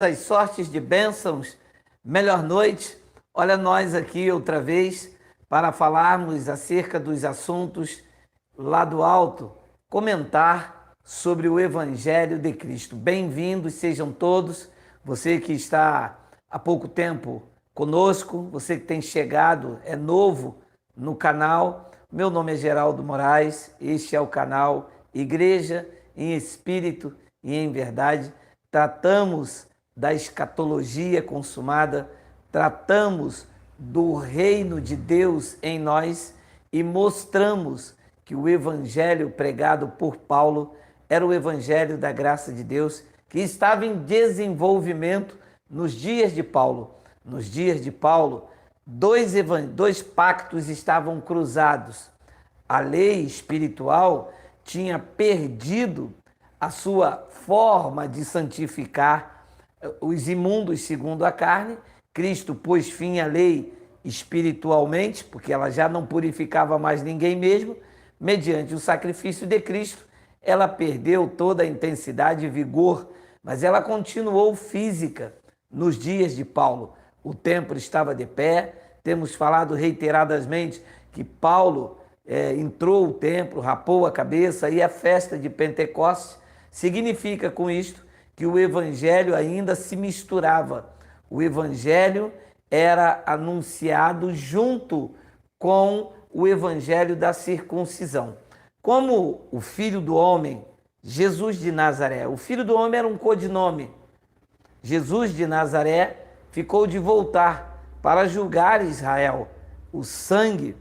as sortes de bênçãos, melhor noite. Olha nós aqui outra vez para falarmos acerca dos assuntos lá do alto, comentar sobre o Evangelho de Cristo. Bem-vindos sejam todos, você que está há pouco tempo conosco, você que tem chegado, é novo no canal. Meu nome é Geraldo Moraes, este é o canal Igreja em Espírito e em Verdade. Tratamos da escatologia consumada, tratamos do reino de Deus em nós e mostramos que o evangelho pregado por Paulo era o evangelho da graça de Deus que estava em desenvolvimento nos dias de Paulo. Nos dias de Paulo, dois pactos estavam cruzados. A lei espiritual tinha perdido a sua forma de santificar os imundos segundo a carne. Cristo pôs fim à lei espiritualmente, porque ela já não purificava mais ninguém mesmo. Mediante o sacrifício de Cristo, ela perdeu toda a intensidade e vigor, mas ela continuou física nos dias de Paulo. O templo estava de pé. Temos falado reiteradamente que Paulo entrou o templo, rapou a cabeça, e a festa de Pentecostes significa com isto que o evangelho ainda se misturava. O evangelho era anunciado junto com o evangelho da circuncisão. Como o filho do homem, Jesus de Nazaré, o filho do homem era um codinome. Jesus de Nazaré ficou de voltar para julgar Israel. O sangue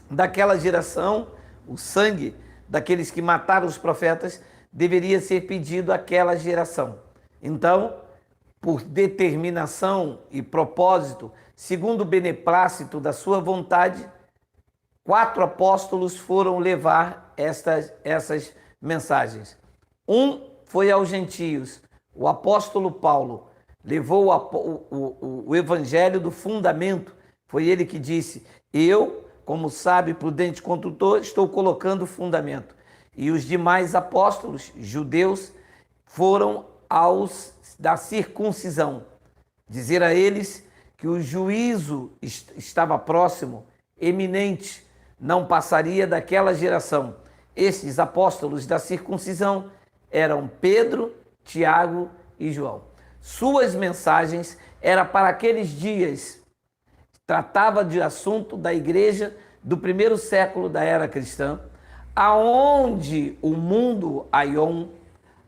daquela geração, o sangue daqueles que mataram os profetas, deveria ser pedido àquela geração. Então, por determinação e propósito, segundo o beneplácito da sua vontade, 4 apóstolos foram levar essas mensagens. Um foi aos gentios. O apóstolo Paulo levou o evangelho do fundamento. Foi ele que disse: eu, como sábio e prudente condutor, estou colocando o fundamento. E os demais apóstolos, judeus, foram aos da circuncisão, dizer a eles que o juízo estava próximo, eminente, não passaria daquela geração. Estes apóstolos da circuncisão eram Pedro, Tiago e João. Suas mensagens eram para aqueles dias. Tratava de assunto da igreja do primeiro século da era cristã, aonde o mundo aion,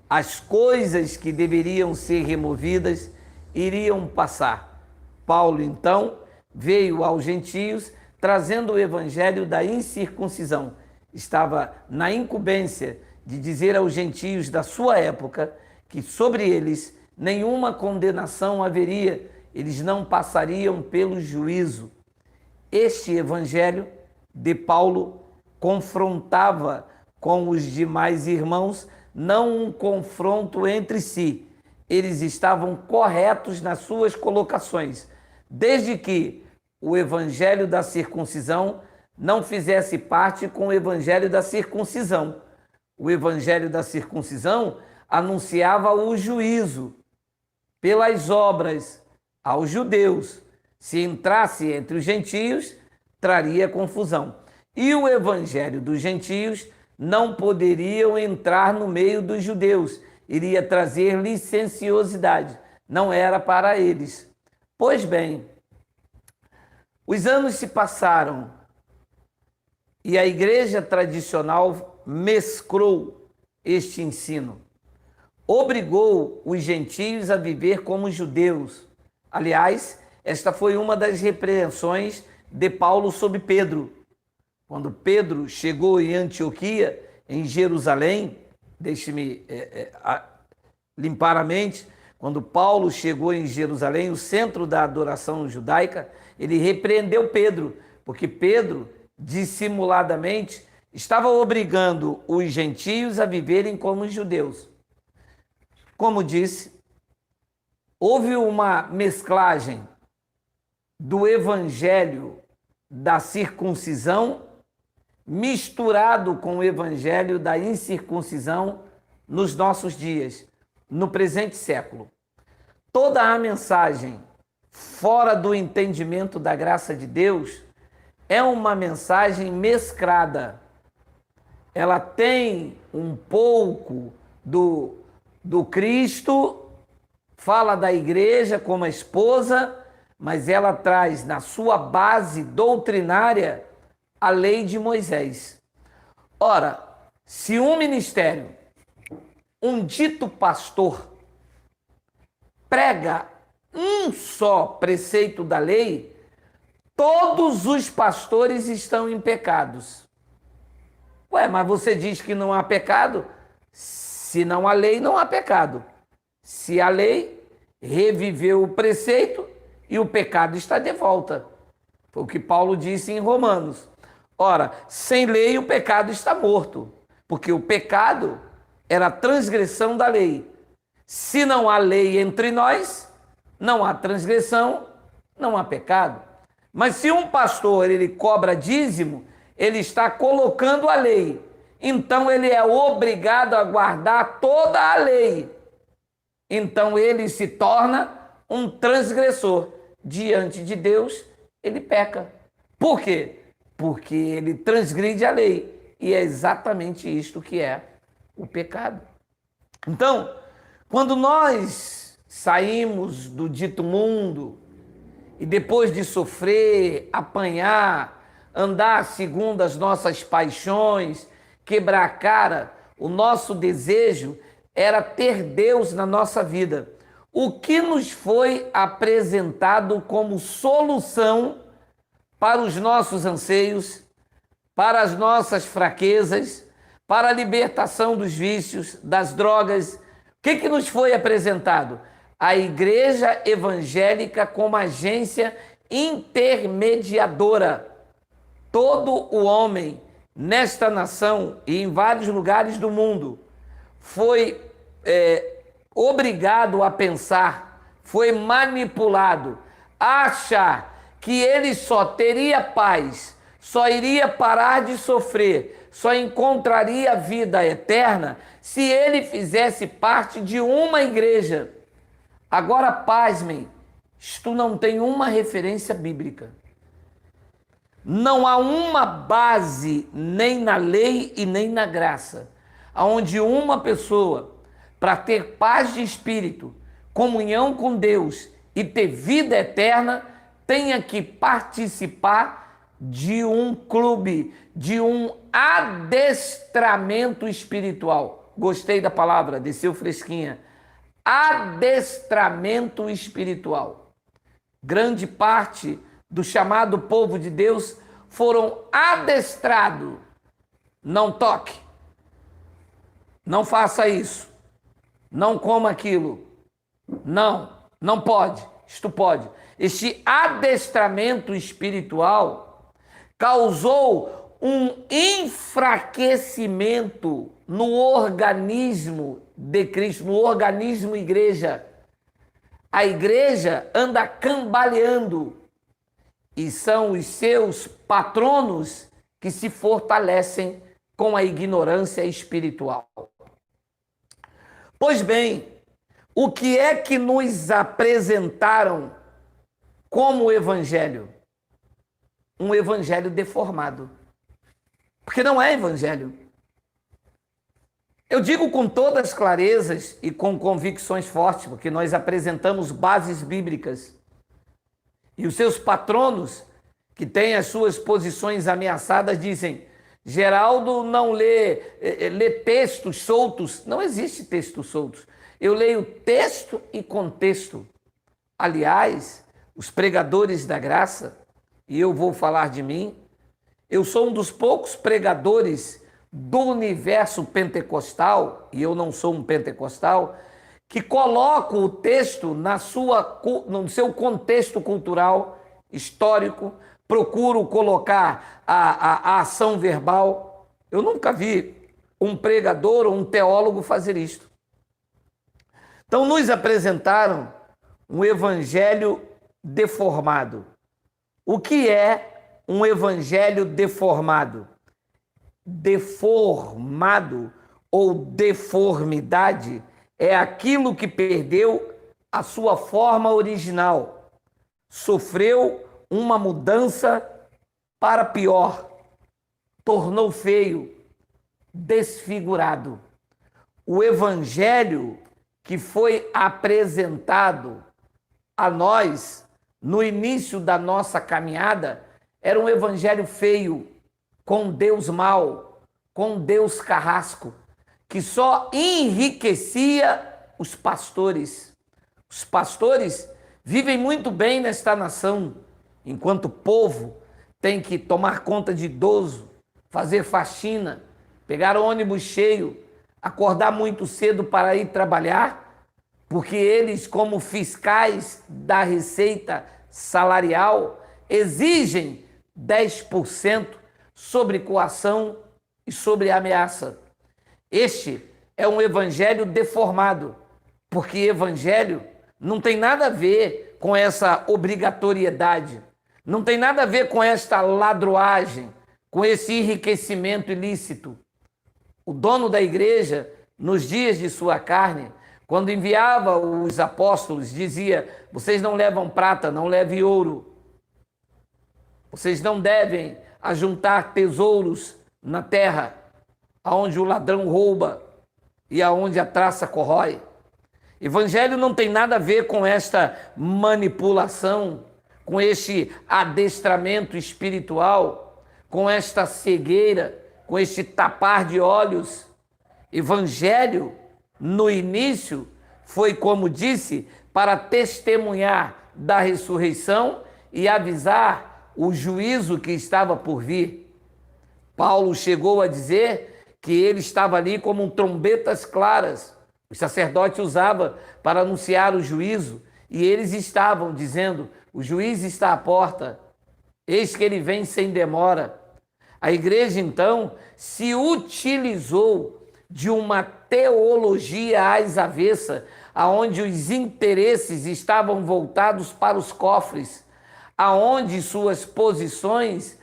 as coisas que deveriam ser removidas, iriam passar. Paulo, então, veio aos gentios trazendo o evangelho da incircuncisão. Estava na incumbência de dizer aos gentios da sua época que sobre eles nenhuma condenação haveria, eles não passariam pelo juízo. Este evangelho de Paulo confrontava com os demais irmãos, não um confronto entre si. Eles estavam corretos nas suas colocações, desde que o evangelho da circuncisão não fizesse parte com o evangelho da circuncisão. O evangelho da circuncisão anunciava o juízo pelas obras aos judeus. Se entrasse entre os gentios, traria confusão. E o evangelho dos gentios não poderiam entrar no meio dos judeus, iria trazer licenciosidade, não era para eles. Pois bem, os anos se passaram e a igreja tradicional mesclou este ensino, obrigou os gentios a viver como judeus. Aliás, esta foi uma das repreensões de Paulo sobre Pedro. Quando Pedro chegou em Antioquia, em Jerusalém, deixe-me limpar a mente, quando Paulo chegou em Jerusalém, o centro da adoração judaica, ele repreendeu Pedro, porque Pedro, dissimuladamente, estava obrigando os gentios a viverem como os judeus. Como disse, houve uma mesclagem do evangelho da circuncisão misturado com o evangelho da incircuncisão nos nossos dias, no presente século. toda a mensagem fora do entendimento da graça de Deus é uma mensagem mesclada. Ela tem um pouco do Cristo, fala da igreja como a esposa, mas ela traz na sua base doutrinária a lei de Moisés. Ora, se um ministério, um dito pastor, prega um só preceito da lei, todos os pastores estão em pecados. Ué, mas você diz que não há pecado? Se não há lei, não há pecado. Se a lei reviveu o preceito e o pecado está de volta. Foi o que Paulo disse em Romanos. Ora, sem lei o pecado está morto, porque o pecado era a transgressão da lei. Se não há lei entre nós, não há transgressão, não há pecado. Mas se um pastor ele cobra dízimo, ele está colocando a lei. Então ele é obrigado a guardar toda a lei. Então ele se torna um transgressor. Diante de Deus, ele peca. Por quê? Porque ele transgride a lei. E é exatamente isto que é o pecado. Então, quando nós saímos do dito mundo e depois de sofrer, apanhar, andar segundo as nossas paixões, quebrar a cara, o nosso desejo era ter Deus na nossa vida. O que nos foi apresentado como solução para os nossos anseios, para as nossas fraquezas, para a libertação dos vícios, das drogas? O que nos foi apresentado? A igreja evangélica como agência intermediadora. Todo o homem nesta nação e em vários lugares do mundo foi obrigado a pensar, foi manipulado a achar que ele só teria paz, só iria parar de sofrer, só encontraria vida eterna se ele fizesse parte de uma igreja. Agora, pasmem, isto não tem uma referência bíblica. Não há uma base nem na lei e nem na graça, onde uma pessoa, para ter paz de espírito, comunhão com Deus e ter vida eterna, tenha que participar de um clube, de um adestramento espiritual. Gostei da palavra, desceu fresquinha. Adestramento espiritual. Grande parte do chamado povo de Deus foram adestrados. Não toque, não faça isso, não coma aquilo, não pode, isto pode. Este adestramento espiritual causou um enfraquecimento no organismo de Cristo, no organismo igreja. A igreja anda cambaleando e são os seus patronos que se fortalecem com a ignorância espiritual. Pois bem, o que é que nos apresentaram como evangelho? Um evangelho deformado. Porque não é evangelho. Eu digo com todas as clarezas e com convicções fortes, porque nós apresentamos bases bíblicas. E os seus patronos, que têm as suas posições ameaçadas, dizem: Geraldo não lê textos soltos. Não existe textos soltos. Eu leio texto e contexto. Aliás, os pregadores da graça, e eu vou falar de mim, eu sou um dos poucos pregadores do universo pentecostal, e eu não sou um pentecostal, que coloco o texto no seu contexto cultural, histórico, procuro colocar a ação verbal. Eu nunca vi um pregador ou um teólogo fazer isto. Então, nos apresentaram um evangelho deformado. O que é um evangelho deformado? Deformado ou deformidade é aquilo que perdeu a sua forma original, sofreu uma mudança para pior, tornou feio, desfigurado. O evangelho que foi apresentado a nós no início da nossa caminhada era um evangelho feio, com Deus mau, com Deus carrasco, que só enriquecia os pastores. Os pastores vivem muito bem nesta nação, enquanto o povo tem que tomar conta de idoso, fazer faxina, pegar ônibus cheio, acordar muito cedo para ir trabalhar, porque eles, como fiscais da receita salarial, exigem 10% sobre coação e sobre ameaça. Este é um evangelho deformado, porque evangelho não tem nada a ver com essa obrigatoriedade, não tem nada a ver com esta ladroagem, com esse enriquecimento ilícito. O dono da igreja, nos dias de sua carne, quando enviava os apóstolos, dizia: vocês não levam prata, não levem ouro. Vocês não devem ajuntar tesouros na terra, aonde o ladrão rouba e aonde a traça corrói. Evangelho não tem nada a ver com esta manipulação, com este adestramento espiritual, com esta cegueira, com este tapar de olhos. Evangelho, no início, foi, como disse, para testemunhar da ressurreição e avisar o juízo que estava por vir. Paulo chegou a dizer que ele estava ali como trombetas claras. Os sacerdotes usavam para anunciar o juízo, e eles estavam dizendo: o juiz está à porta, eis que ele vem sem demora. A igreja, então, se utilizou de uma teologia às avessas, aonde os interesses estavam voltados para os cofres, aonde suas posições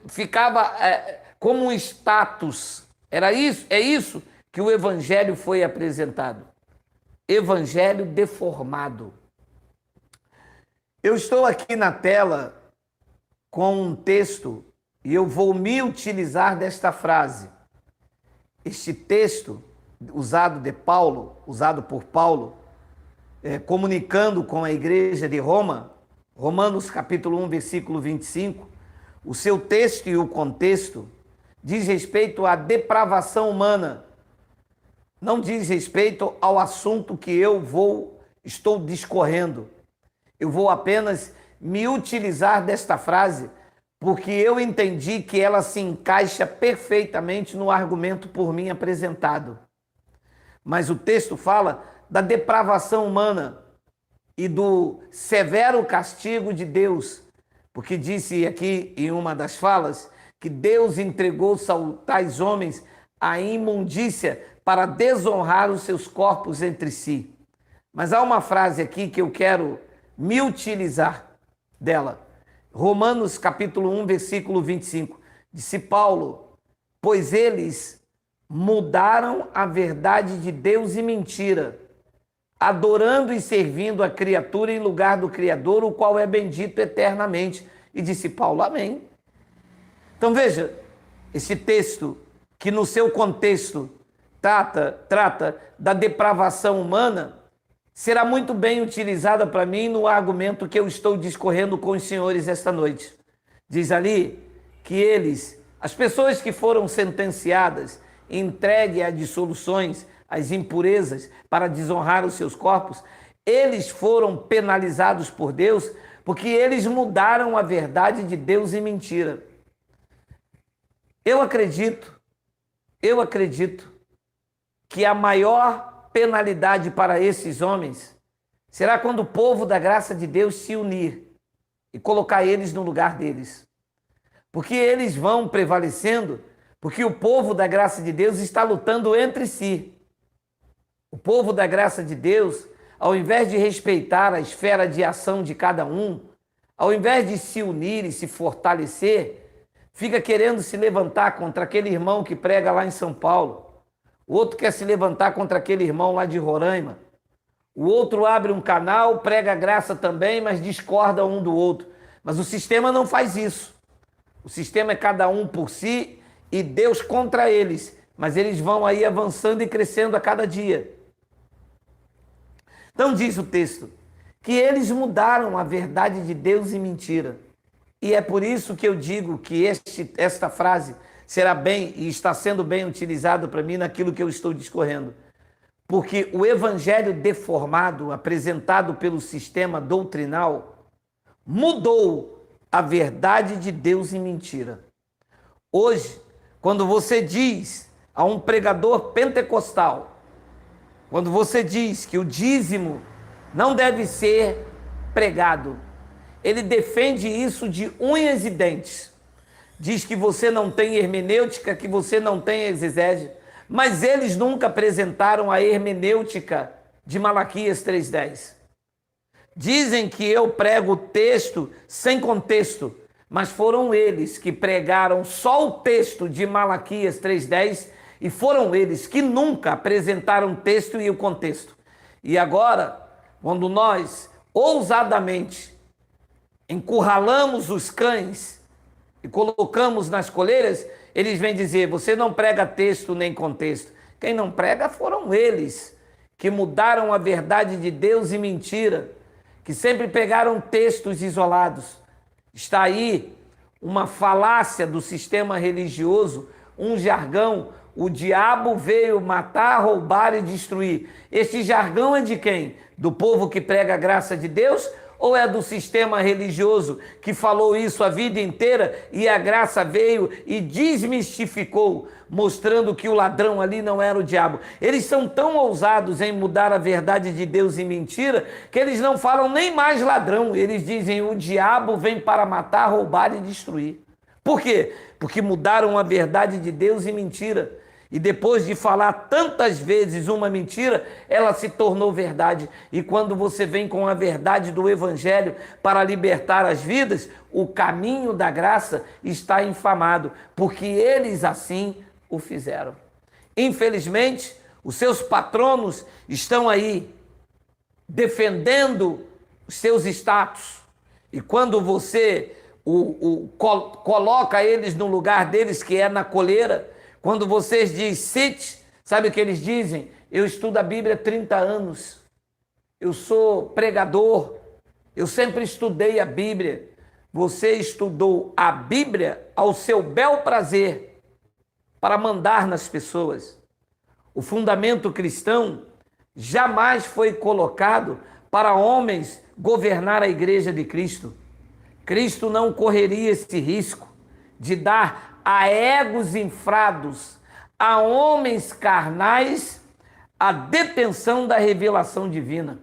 ficava como um status. É isso que o evangelho foi apresentado. Evangelho deformado. Eu estou aqui na tela com um texto e eu vou me utilizar desta frase. Este texto usado por Paulo, comunicando com a igreja de Roma, Romanos capítulo 1, versículo 25, o seu texto e o contexto diz respeito à depravação humana, não diz respeito ao assunto que estou discorrendo. Eu vou apenas me utilizar desta frase porque eu entendi que ela se encaixa perfeitamente no argumento por mim apresentado. Mas o texto fala da depravação humana e do severo castigo de Deus, porque disse aqui em uma das falas que Deus entregou tais homens à imundícia para desonrar os seus corpos entre si. Mas há uma frase aqui que eu quero me utilizar dela. Romanos capítulo 1, versículo 25. Disse Paulo: pois eles mudaram a verdade de Deus em mentira, adorando e servindo a criatura em lugar do Criador, o qual é bendito eternamente. E disse Paulo: amém. Então veja, esse texto que no seu contexto trata da depravação humana, será muito bem utilizada para mim no argumento que eu estou discorrendo com os senhores esta noite. Diz ali que as pessoas que foram sentenciadas, entregue a dissoluções, as impurezas, para desonrar os seus corpos, eles foram penalizados por Deus porque eles mudaram a verdade de Deus em mentira. Eu acredito que a maior penalidade para esses homens será quando o povo da graça de Deus se unir e colocar eles no lugar deles. Porque eles vão prevalecendo, porque o povo da graça de Deus está lutando entre si. O povo da graça de Deus, ao invés de respeitar a esfera de ação de cada um, ao invés de se unir e se fortalecer, fica querendo se levantar contra aquele irmão que prega lá em São Paulo. O outro quer se levantar contra aquele irmão lá de Roraima. o outro abre um canal, prega a graça também, mas discorda um do outro. Mas o sistema não faz isso. O sistema é cada um por si e Deus contra eles. Mas eles vão aí avançando e crescendo a cada dia. Então diz o texto que eles mudaram a verdade de Deus em mentira. E é por isso que eu digo que esta frase será bem e está sendo bem utilizado para mim naquilo que eu estou discorrendo. Porque o evangelho deformado, apresentado pelo sistema doutrinal, mudou a verdade de Deus em mentira. Hoje, quando você diz a um pregador pentecostal, quando você diz que o dízimo não deve ser pregado, ele defende isso de unhas e dentes. Diz que você não tem hermenêutica, que você não tem exegese, mas eles nunca apresentaram a hermenêutica de Malaquias 3:10. Dizem que eu prego o texto sem contexto, mas foram eles que pregaram só o texto de Malaquias 3:10 e foram eles que nunca apresentaram o texto e o contexto. E agora, quando nós ousadamente encurralamos os cães e colocamos nas coleiras, eles vêm dizer, você não prega texto nem contexto. Quem não prega foram eles, que mudaram a verdade de Deus em mentira, que sempre pegaram textos isolados. Está aí uma falácia do sistema religioso, um jargão, o diabo veio matar, roubar e destruir. Este jargão é de quem? Do povo que prega a graça de Deus? Ou é do sistema religioso que falou isso a vida inteira e a graça veio e desmistificou, mostrando que o ladrão ali não era o diabo? Eles são tão ousados em mudar a verdade de Deus em mentira que eles não falam nem mais ladrão. Eles dizem o diabo vem para matar, roubar e destruir. Por quê? Porque mudaram a verdade de Deus em mentira. E depois de falar tantas vezes uma mentira, ela se tornou verdade. E quando você vem com a verdade do Evangelho para libertar as vidas, o caminho da graça está infamado, porque eles assim o fizeram. Infelizmente, os seus patronos estão aí defendendo os seus status. E quando você coloca eles no lugar deles, que é na coleira, quando vocês dizem sit, sabe o que eles dizem? Eu estudo a Bíblia há 30 anos, eu sou pregador, eu sempre estudei a Bíblia. Você estudou a Bíblia ao seu bel prazer, para mandar nas pessoas. O fundamento cristão jamais foi colocado para homens governar a igreja de Cristo. Cristo não correria esse risco de dar a egos infrados, a homens carnais, a detenção da revelação divina.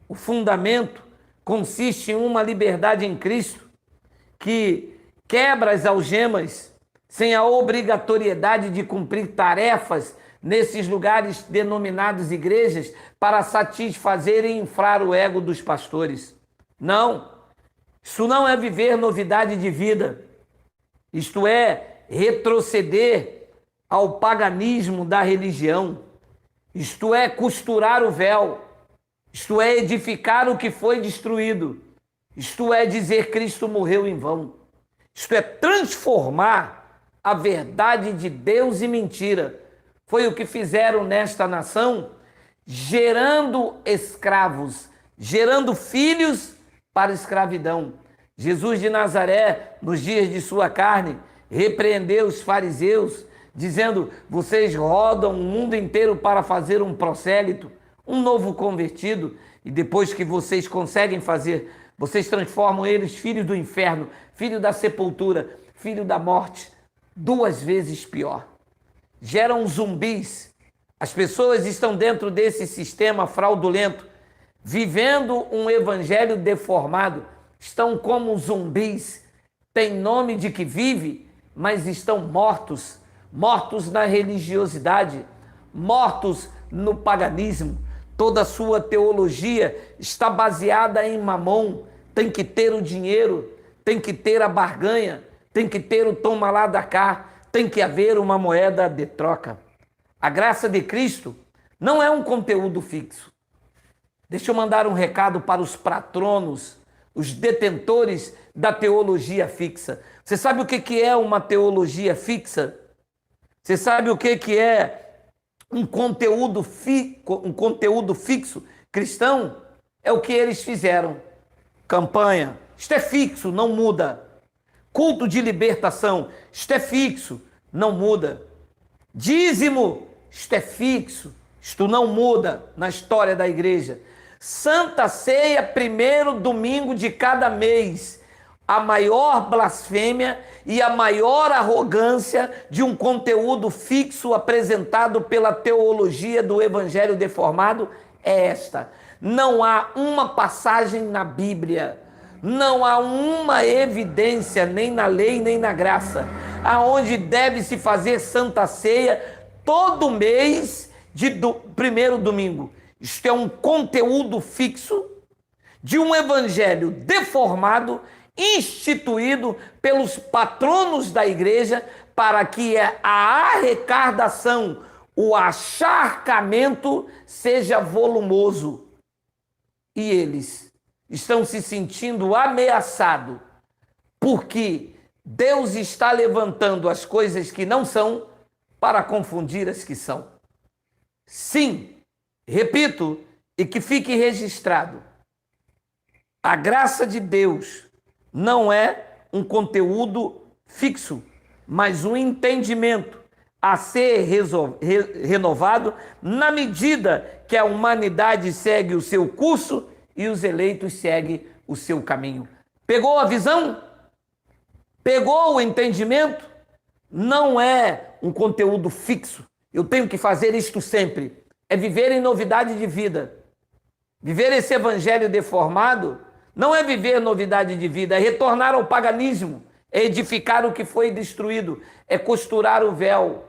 O fundamento consiste em uma liberdade em Cristo que quebra as algemas sem a obrigatoriedade de cumprir tarefas nesses lugares denominados igrejas para satisfazer e inflar o ego dos pastores. Não, isso não é viver novidade de vida. Isto é, retroceder ao paganismo da religião. Isto é, costurar o véu. Isto é, edificar o que foi destruído. Isto é, dizer Cristo morreu em vão. Isto é, transformar a verdade de Deus em mentira. Foi o que fizeram nesta nação, gerando escravos, gerando filhos para a escravidão. Jesus de Nazaré, nos dias de sua carne, repreendeu os fariseus, dizendo, vocês rodam o mundo inteiro para fazer um prosélito, um novo convertido, e depois que vocês conseguem fazer, vocês transformam eles filhos do inferno, filho da sepultura, filho da morte, 2 vezes pior. Geram zumbis. As pessoas estão dentro desse sistema fraudulento, vivendo um evangelho deformado, estão como zumbis, têm nome de que vive, mas estão mortos, mortos na religiosidade, mortos no paganismo. Toda a sua teologia está baseada em mamon, tem que ter o dinheiro, tem que ter a barganha, tem que ter o toma lá da cá, tem que haver uma moeda de troca. A graça de Cristo não é um conteúdo fixo. Deixa eu mandar um recado para os patronos, os detentores da teologia fixa. Você sabe o que é uma teologia fixa? Você sabe o que é um conteúdo fixo cristão? É o que eles fizeram. Campanha, isto é fixo, não muda. Culto de libertação, isto é fixo, não muda. Dízimo, isto é fixo, isto não muda na história da igreja. Santa Ceia, primeiro domingo de cada mês. A maior blasfêmia e a maior arrogância de um conteúdo fixo apresentado pela teologia do evangelho deformado é esta. Não há uma passagem na Bíblia, não há uma evidência, nem na lei, nem na graça, aonde deve se fazer Santa Ceia todo mês primeiro domingo. Isto é um conteúdo fixo de um evangelho deformado, instituído pelos patronos da igreja para que a arrecadação, o acharcamento seja volumoso. E eles estão se sentindo ameaçados porque Deus está levantando as coisas que não são para confundir as que são. Sim, repito, e que fique registrado, a graça de Deus não é um conteúdo fixo, mas um entendimento a ser renovado na medida que a humanidade segue o seu curso e os eleitos seguem o seu caminho. Pegou a visão? Pegou o entendimento? Não é um conteúdo fixo. Eu tenho que fazer isto sempre. É viver em novidade de vida. Viver esse evangelho deformado não é viver novidade de vida, é retornar ao paganismo, é edificar o que foi destruído, é costurar o véu.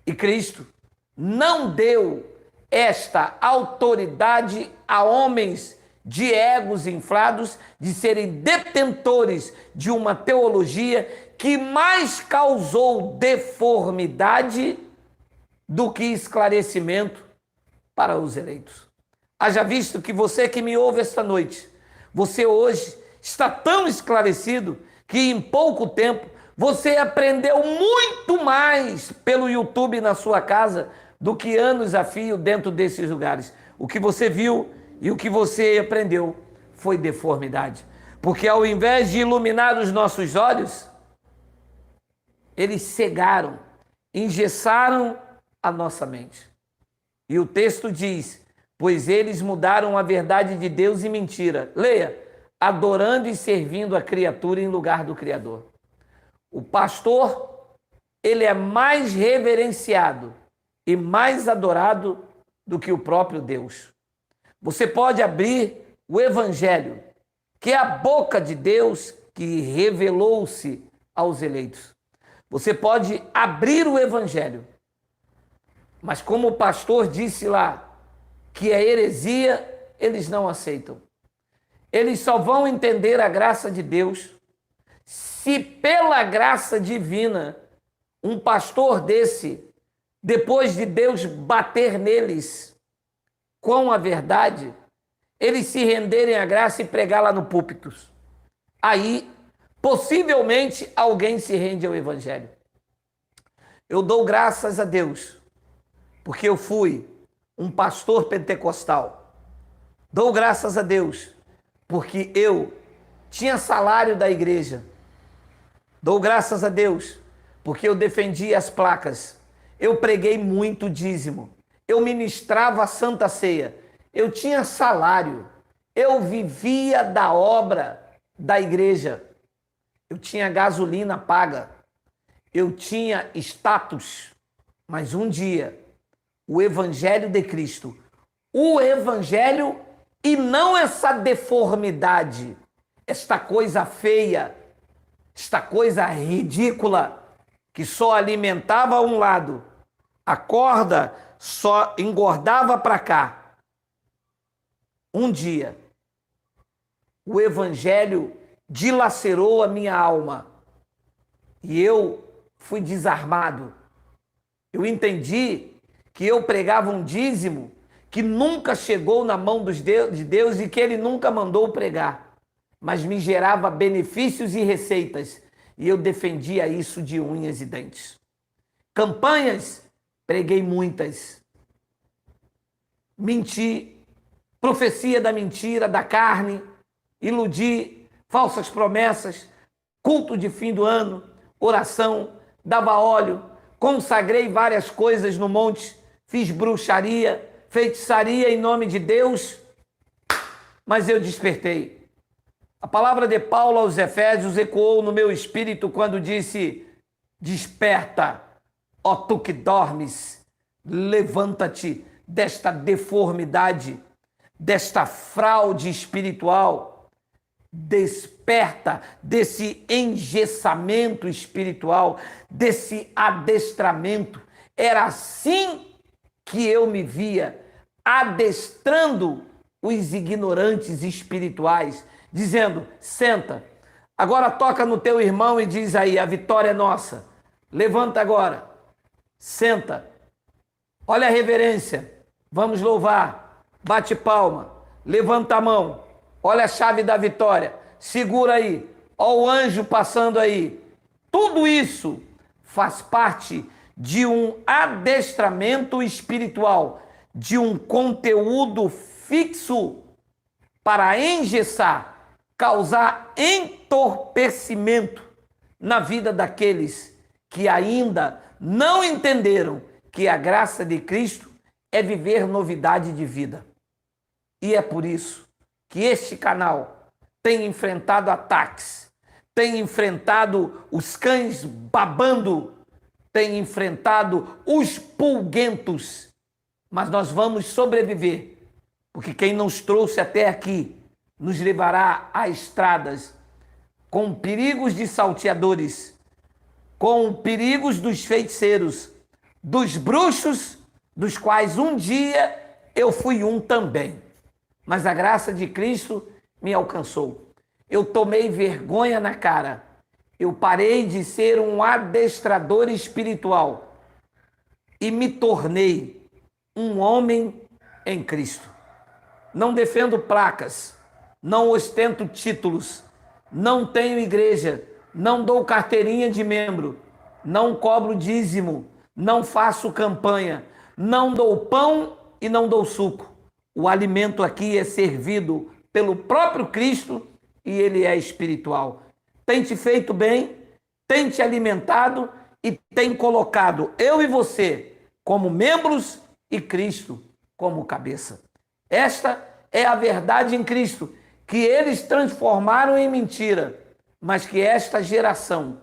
E Cristo não deu esta autoridade a homens de egos inflados, de serem detentores de uma teologia que mais causou deformidade do que esclarecimento para os eleitos. Haja visto que você que me ouve esta noite, você hoje está tão esclarecido que em pouco tempo você aprendeu muito mais pelo YouTube na sua casa do que anos a fio dentro desses lugares. O que você viu e o que você aprendeu foi deformidade. Porque ao invés de iluminar os nossos olhos, eles cegaram, engessaram a nossa mente. E o texto diz: pois eles mudaram a verdade de Deus em mentira. Leia: adorando e servindo a criatura em lugar do Criador. O pastor, ele é mais reverenciado e mais adorado do que o próprio Deus. Você pode abrir o Evangelho, que é a boca de Deus que revelou-se aos eleitos. Você pode abrir o Evangelho, mas como o pastor disse lá, que é heresia, eles não aceitam. Eles só vão entender a graça de Deus se pela graça divina um pastor desse, depois de Deus bater neles com a verdade, eles se renderem à graça e pregar lá no púlpito. Aí, possivelmente, alguém se rende ao Evangelho. Eu dou graças a Deus, porque eu fui um pastor pentecostal. Dou graças a Deus, porque eu tinha salário da igreja. Dou graças a Deus, porque eu defendi as placas. Eu preguei muito dízimo. Eu ministrava a Santa Ceia. Eu tinha salário. Eu vivia da obra da igreja. Eu tinha gasolina paga. Eu tinha status. Mas um dia, o Evangelho de Cristo, o Evangelho e não essa deformidade, esta coisa feia, esta coisa ridícula, que só alimentava um lado, a corda só engordava para cá. Um dia, o Evangelho dilacerou a minha alma e eu fui desarmado. Eu entendi que eu pregava um dízimo que nunca chegou na mão de Deus e que ele nunca mandou pregar, mas me gerava benefícios e receitas, e eu defendia isso de unhas e dentes. Campanhas, preguei muitas. Menti, profecia da mentira, da carne, iludi, falsas promessas, culto de fim do ano, oração, dava óleo, consagrei várias coisas no monte, fiz bruxaria, feitiçaria em nome de Deus, mas eu despertei. A palavra de Paulo aos Efésios ecoou no meu espírito quando disse: desperta, ó tu que dormes, levanta-te desta deformidade, desta fraude espiritual, desperta desse engessamento espiritual, desse adestramento. Era assim que eu me via, adestrando os ignorantes espirituais, dizendo: senta, agora toca no teu irmão e diz aí, a vitória é nossa. Levanta agora, senta, olha a reverência, vamos louvar, bate palma, levanta a mão, olha a chave da vitória, segura aí, olha o anjo passando aí. Tudo isso faz parte de um adestramento espiritual, de um conteúdo fixo para engessar, causar entorpecimento na vida daqueles que ainda não entenderam que a graça de Cristo é viver novidade de vida. E é por isso que este canal tem enfrentado ataques, tem enfrentado os cães babando, tem enfrentado os pulguentos, mas nós vamos sobreviver, porque quem nos trouxe até aqui nos levará a estradas com perigos de salteadores, com perigos dos feiticeiros, dos bruxos, dos quais um dia eu fui um também. Mas a graça de Cristo me alcançou. Eu tomei vergonha na cara. Eu parei de ser um adestrador espiritual e me tornei um homem em Cristo. Não defendo placas, não ostento títulos, não tenho igreja, não dou carteirinha de membro, não cobro dízimo, não faço campanha, não dou pão e não dou suco. O alimento aqui é servido pelo próprio Cristo e ele é espiritual. Tem te feito bem, tem te alimentado e tem colocado eu e você como membros e Cristo como cabeça. Esta é a verdade em Cristo, que eles transformaram em mentira, mas que esta geração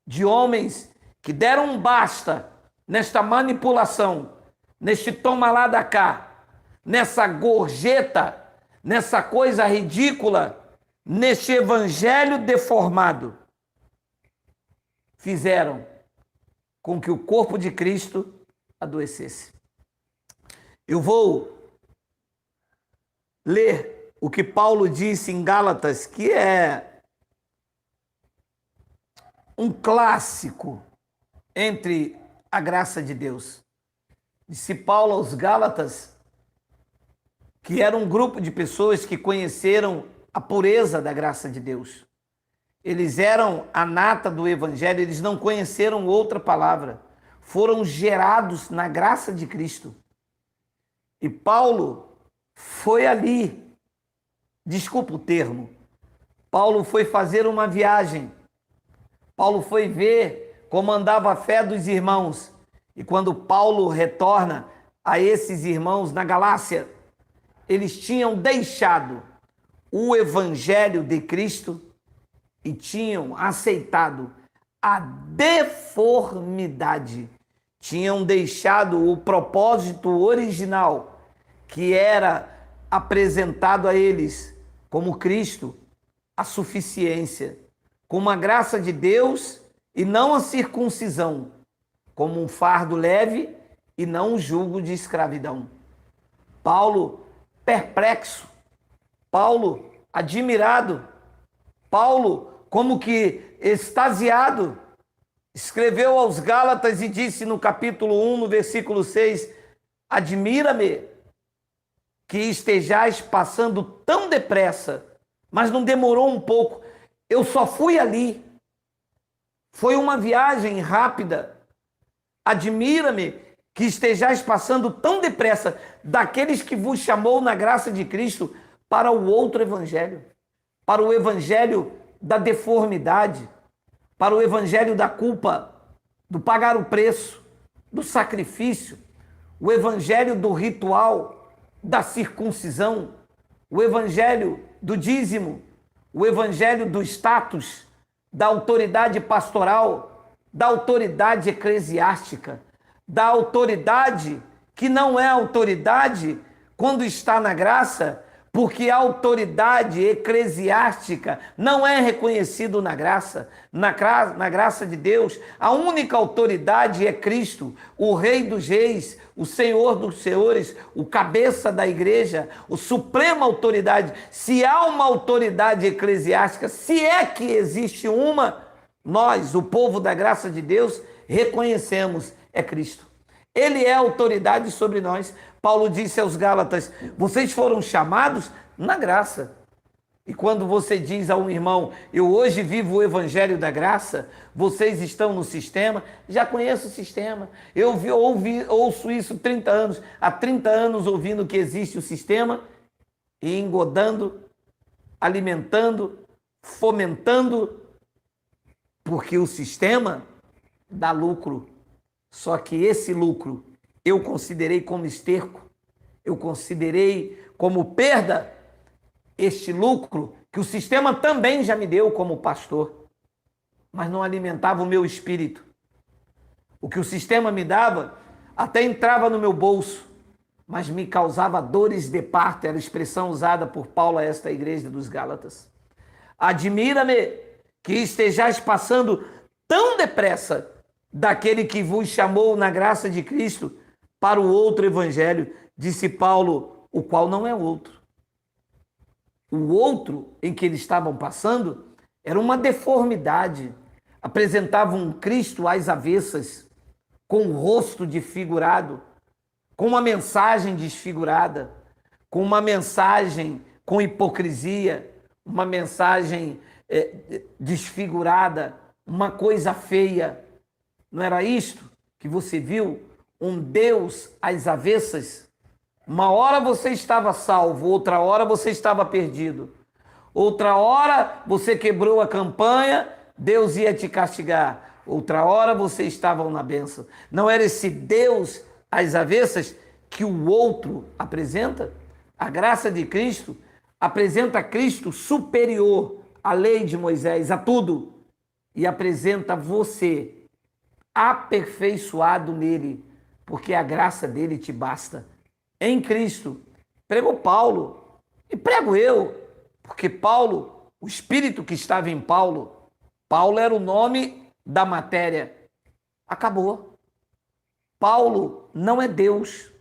de homens que deram um basta nesta manipulação, neste toma lá da cá, nessa gorjeta, nessa coisa ridícula, neste evangelho deformado, fizeram com que o corpo de Cristo adoecesse. Eu vou ler o que Paulo disse em Gálatas, que é um clássico entre a graça de Deus. Disse Paulo aos Gálatas, que era um grupo de pessoas que conheceram a pureza da graça de Deus. Eles eram a nata do evangelho, eles não conheceram outra palavra. Foram gerados na graça de Cristo. E Paulo foi ali, desculpa o termo, Paulo foi fazer uma viagem. Paulo foi ver como andava a fé dos irmãos. E quando Paulo retorna a esses irmãos na Galácia, eles tinham deixado o evangelho de Cristo e tinham aceitado a deformidade. Tinham deixado o propósito original, que era apresentado a eles como Cristo, a suficiência, como a graça de Deus e não a circuncisão, como um fardo leve e não um jugo de escravidão. Paulo perplexo, Paulo admirado, Paulo como que extasiado, escreveu aos Gálatas e disse no capítulo 1, no versículo 6, admira-me que estejais passando tão depressa, mas não demorou um pouco. Eu só fui ali. Foi uma viagem rápida. Admira-me que estejais passando tão depressa daqueles que vos chamou na graça de Cristo para o outro evangelho, para o evangelho da deformidade, para o evangelho da culpa, do pagar o preço, do sacrifício, o evangelho do ritual, da circuncisão, o evangelho do dízimo, o evangelho do status, da autoridade pastoral, da autoridade eclesiástica, da autoridade que não é autoridade quando está na graça, porque a autoridade eclesiástica não é reconhecida na graça. Na graça de Deus, a única autoridade é Cristo, o Rei dos Reis, o Senhor dos Senhores, o cabeça da igreja, a suprema autoridade. Se há uma autoridade eclesiástica, se é que existe uma, nós, o povo da graça de Deus, reconhecemos, é Cristo. Ele é autoridade sobre nós. Paulo disse aos Gálatas, vocês foram chamados na graça. E quando você diz a um irmão, eu hoje vivo o evangelho da graça, vocês estão no sistema, já conheço o sistema. Eu ouço isso 30 anos, há 30 anos ouvindo que existe o sistema e engodando, alimentando, fomentando, porque o sistema dá lucro. Só que esse lucro eu considerei como esterco, eu considerei como perda este lucro que o sistema também já me deu como pastor, mas não alimentava o meu espírito. O que o sistema me dava até entrava no meu bolso, mas me causava dores de parto, era a expressão usada por Paulo a esta igreja dos Gálatas. Admira-me que estejais passando tão depressa daquele que vos chamou na graça de Cristo para o outro evangelho, disse Paulo, o qual não é outro. O outro em que eles estavam passando era uma deformidade, apresentava um Cristo às avessas, com o rosto desfigurado, com uma mensagem desfigurada, com uma mensagem com hipocrisia, uma mensagem desfigurada, uma coisa feia. Não era isto que você viu? Um Deus às avessas? Uma hora você estava salvo, outra hora você estava perdido. Outra hora você quebrou a campanha, Deus ia te castigar. Outra hora você estava na bênção. Não era esse Deus às avessas que o outro apresenta? A graça de Cristo apresenta Cristo superior à lei de Moisés, a tudo. E apresenta você aperfeiçoado nele, porque a graça dele te basta. Em Cristo, pregou Paulo e prego eu, porque Paulo, o Espírito que estava em Paulo, Paulo era o nome da matéria. Acabou. Paulo não é Deus.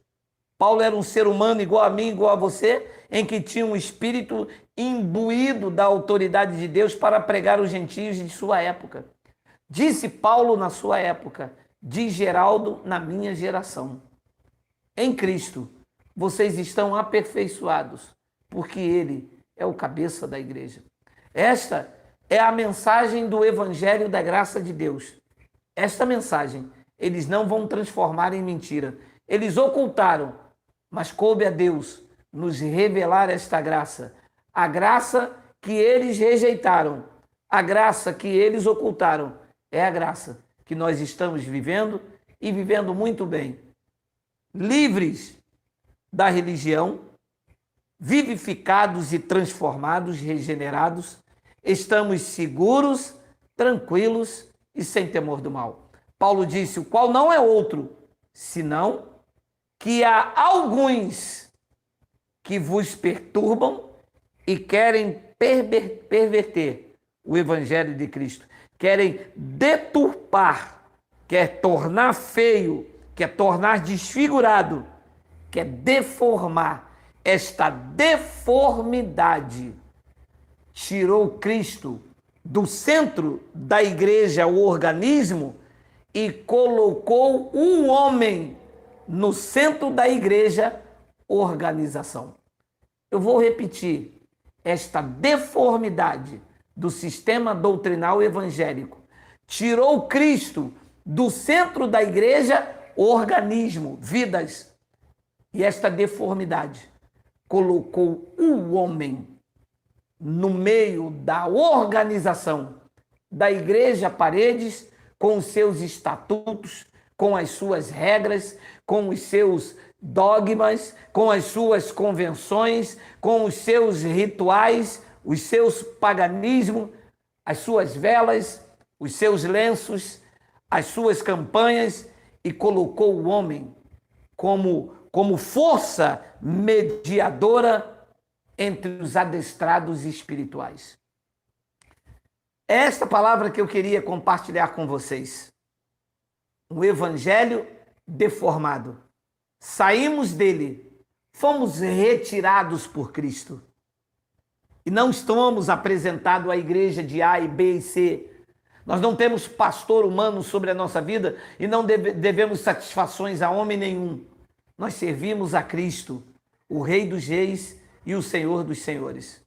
Paulo era um ser humano igual a mim, igual a você, em que tinha um espírito imbuído da autoridade de Deus para pregar os gentios de sua época. Disse Paulo na sua época, diz Geraldo na minha geração. Em Cristo, vocês estão aperfeiçoados, porque Ele é o cabeça da igreja. Esta é a mensagem do Evangelho da graça de Deus. Esta mensagem, eles não vão transformar em mentira. Eles ocultaram, mas coube a Deus nos revelar esta graça. A graça que eles rejeitaram, a graça que eles ocultaram, é a graça que nós estamos vivendo e vivendo muito bem. Livres da religião, vivificados e transformados, regenerados, estamos seguros, tranquilos e sem temor do mal. Paulo disse, o qual não é outro, senão que há alguns que vos perturbam e querem perverter o evangelho de Cristo. Querem deturpar, quer tornar feio, quer tornar desfigurado, quer deformar. Esta deformidade tirou Cristo do centro da igreja, o organismo, e colocou o homem no centro da igreja, organização. Eu vou repetir, esta deformidade do sistema doutrinal evangélico tirou Cristo do centro da igreja, organismo, vidas. E esta deformidade colocou o homem no meio da organização da igreja Paredes, com os seus estatutos, com as suas regras, com os seus dogmas, com as suas convenções, com os seus rituais, os seus paganismos, as suas velas, os seus lenços, as suas campanhas, e colocou o homem como força mediadora entre os adestrados espirituais. É esta palavra que eu queria compartilhar com vocês. Um evangelho deformado. Saímos dele, fomos retirados por Cristo. E não estamos apresentados à igreja de A e B e C. Nós não temos pastor humano sobre a nossa vida e não devemos satisfações a homem nenhum. Nós servimos a Cristo, o Rei dos Reis e o Senhor dos Senhores.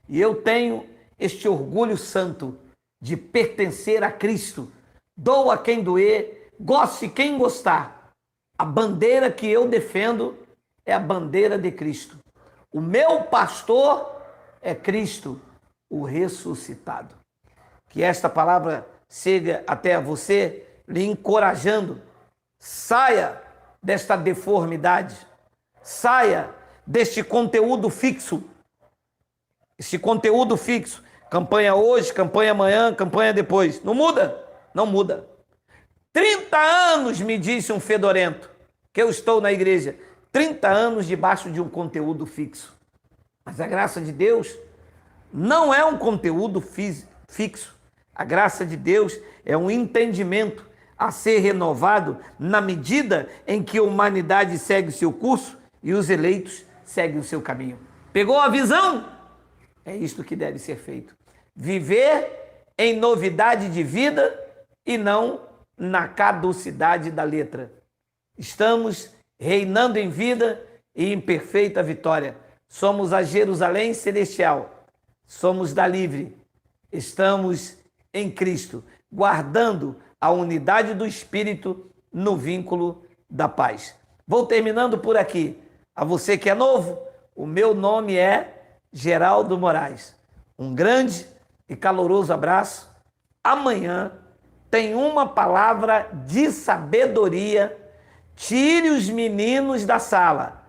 E eu tenho este orgulho santo de pertencer a Cristo. Doa quem doer, goste quem gostar. A bandeira que eu defendo é a bandeira de Cristo. O meu pastor é Cristo, o ressuscitado. Que esta palavra chegue até você, lhe encorajando. Saia desta deformidade. Saia deste conteúdo fixo. Este conteúdo fixo. Campanha hoje, campanha amanhã, campanha depois. Não muda? Não muda. 30 anos, me disse um fedorento, que eu estou na igreja. 30 anos debaixo de um conteúdo fixo. Mas a graça de Deus não é um conteúdo fixo. A graça de Deus é um entendimento a ser renovado na medida em que a humanidade segue o seu curso e os eleitos seguem o seu caminho. Pegou a visão? É isto que deve ser feito. Viver em novidade de vida e não na caducidade da letra. Estamos reinando em vida e em perfeita vitória. Somos a Jerusalém celestial. Somos da livre. Estamos em Cristo, guardando a unidade do Espírito no vínculo da paz. Vou terminando por aqui. A você que é novo, o meu nome é Geraldo Moraes. Um grande e caloroso abraço. Amanhã tem uma palavra de sabedoria. Tire os meninos da sala,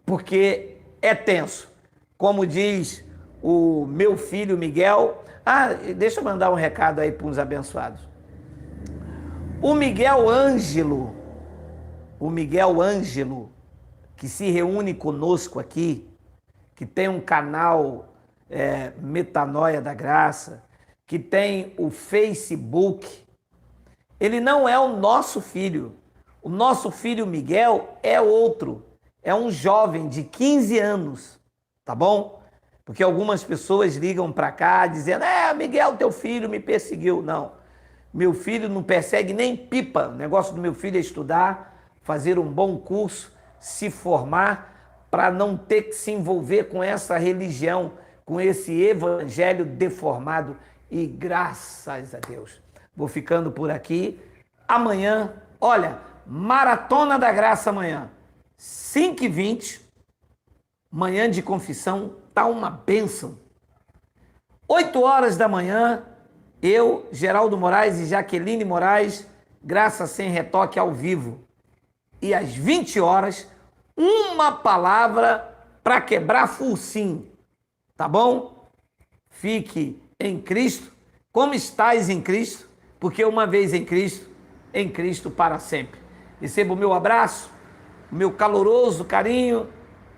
porque é tenso. Como diz o meu filho Miguel. Deixa eu mandar um recado aí para uns abençoados. O Miguel Ângelo, que se reúne conosco aqui, que tem um canal Metanoia da Graça, que tem o Facebook, ele não é o nosso filho. O nosso filho Miguel é outro, é um jovem de 15 anos, tá bom? Porque algumas pessoas ligam para cá dizendo, Miguel, teu filho me perseguiu. Não, meu filho não persegue nem pipa. O negócio do meu filho é estudar, fazer um bom curso, se formar, para não ter que se envolver com essa religião, com esse evangelho deformado. E graças a Deus. Vou ficando por aqui. Amanhã, olha, Maratona da Graça amanhã, 5h20, manhã de confissão, tá uma bênção. 8h da manhã, eu, Geraldo Moraes e Jaqueline Moraes, Graça Sem Retoque ao vivo. E às 20h, uma palavra para quebrar focinho, tá bom? Fique em Cristo, como estais em Cristo, porque uma vez em Cristo para sempre. Receba o meu abraço, o meu caloroso carinho,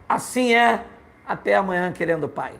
assim é, até amanhã, querendo o Pai.